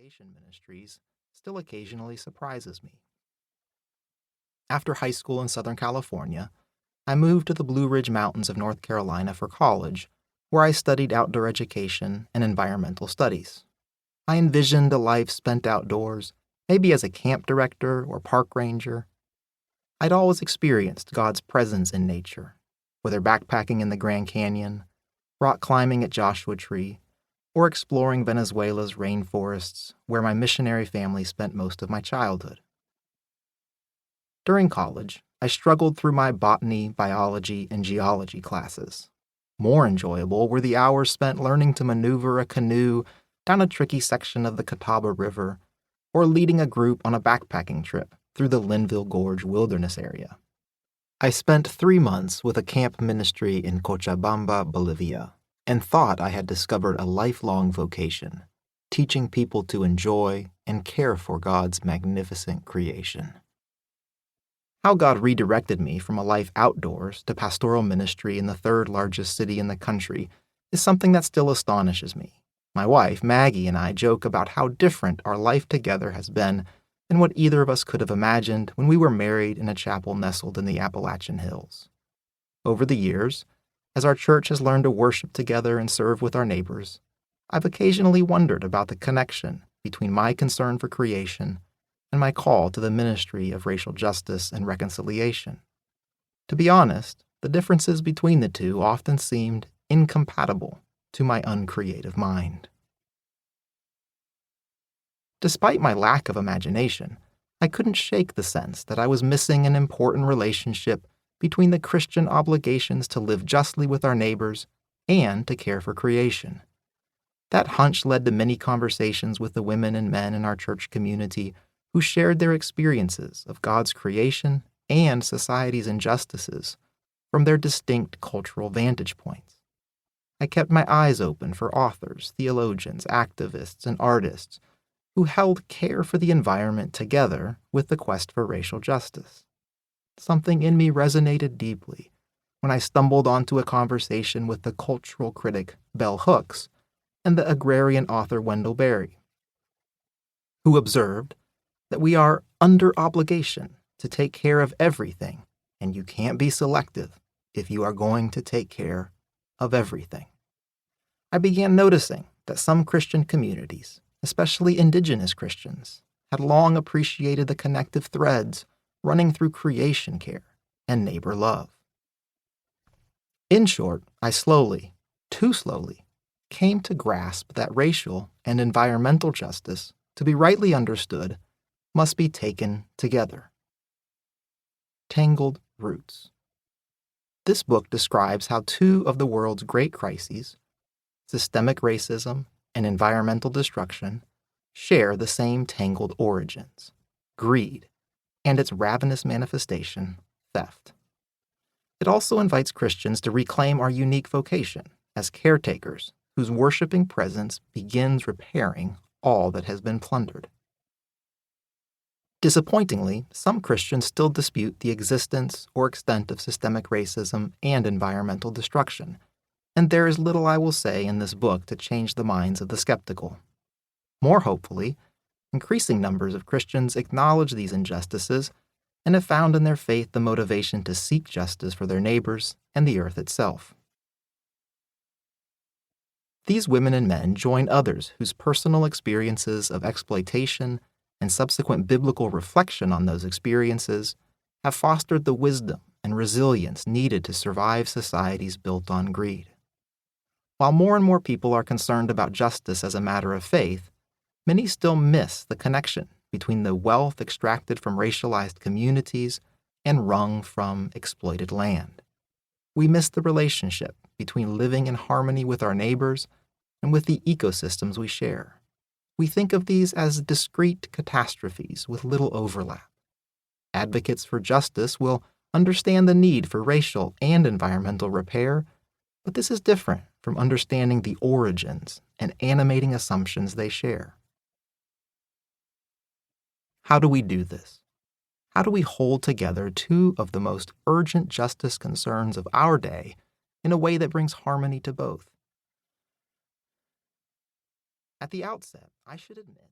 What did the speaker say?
exploitation ministries still occasionally surprises me. After high school in Southern California, I moved to the Blue Ridge Mountains of North Carolina for college, where I studied outdoor education and environmental studies. I envisioned a life spent outdoors, maybe as a camp director or park ranger. I'd always experienced God's presence in nature, whether backpacking in the Grand Canyon, rock climbing at Joshua Tree, or exploring Venezuela's rainforests, where my missionary family spent most of my childhood. During college, I struggled through my botany, biology, and geology classes. More enjoyable were the hours spent learning to maneuver a canoe down a tricky section of the Catawba River, or leading a group on a backpacking trip through the Linville Gorge wilderness area. I spent 3 months with a camp ministry in Cochabamba, Bolivia, and thought I had discovered a lifelong vocation, teaching people to enjoy and care for God's magnificent creation. How God redirected me from a life outdoors to pastoral ministry in the third largest city in the country is something that still astonishes me. My wife, Maggie, and I joke about how different our life together has been than what either of us could have imagined when we were married in a chapel nestled in the Appalachian Hills. Over the years, as our church has learned to worship together and serve with our neighbors, I've occasionally wondered about the connection between my concern for creation and my call to the ministry of racial justice and reconciliation. To be honest, the differences between the two often seemed incompatible to my uncreative mind. Despite my lack of imagination, I couldn't shake the sense that I was missing an important relationship between the Christian obligations to live justly with our neighbors and to care for creation. That hunch led to many conversations with the women and men in our church community who shared their experiences of God's creation and society's injustices from their distinct cultural vantage points. I kept my eyes open for authors, theologians, activists, and artists who held care for the environment together with the quest for racial justice. Something in me resonated deeply when I stumbled onto a conversation with the cultural critic Bell Hooks and the agrarian author Wendell Berry, who observed that we are under obligation to take care of everything, and you can't be selective if you are going to take care of everything. I began noticing that some Christian communities, especially indigenous Christians, had long appreciated the connective threads running through creation care and neighbor love. In short, I slowly, too slowly, came to grasp that racial and environmental justice, to be rightly understood, must be taken together. Tangled Roots. This book describes how two of the world's great crises, systemic racism and environmental destruction, share the same tangled origins: greed, and its ravenous manifestation, theft. It also invites Christians to reclaim our unique vocation as caretakers whose worshiping presence begins repairing all that has been plundered. Disappointingly, some Christians still dispute the existence or extent of systemic racism and environmental destruction, and there is little I will say in this book to change the minds of the skeptical. More hopefully, increasing numbers of Christians acknowledge these injustices and have found in their faith the motivation to seek justice for their neighbors and the earth itself. These women and men join others whose personal experiences of exploitation and subsequent biblical reflection on those experiences have fostered the wisdom and resilience needed to survive societies built on greed. While more and more people are concerned about justice as a matter of faith, many still miss the connection between the wealth extracted from racialized communities and wrung from exploited land. We miss the relationship between living in harmony with our neighbors and with the ecosystems we share. We think of these as discrete catastrophes with little overlap. Advocates for justice will understand the need for racial and environmental repair, but this is different from understanding the origins and animating assumptions they share. How do we do this? How do we hold together two of the most urgent justice concerns of our day in a way that brings harmony to both? At the outset, I should admit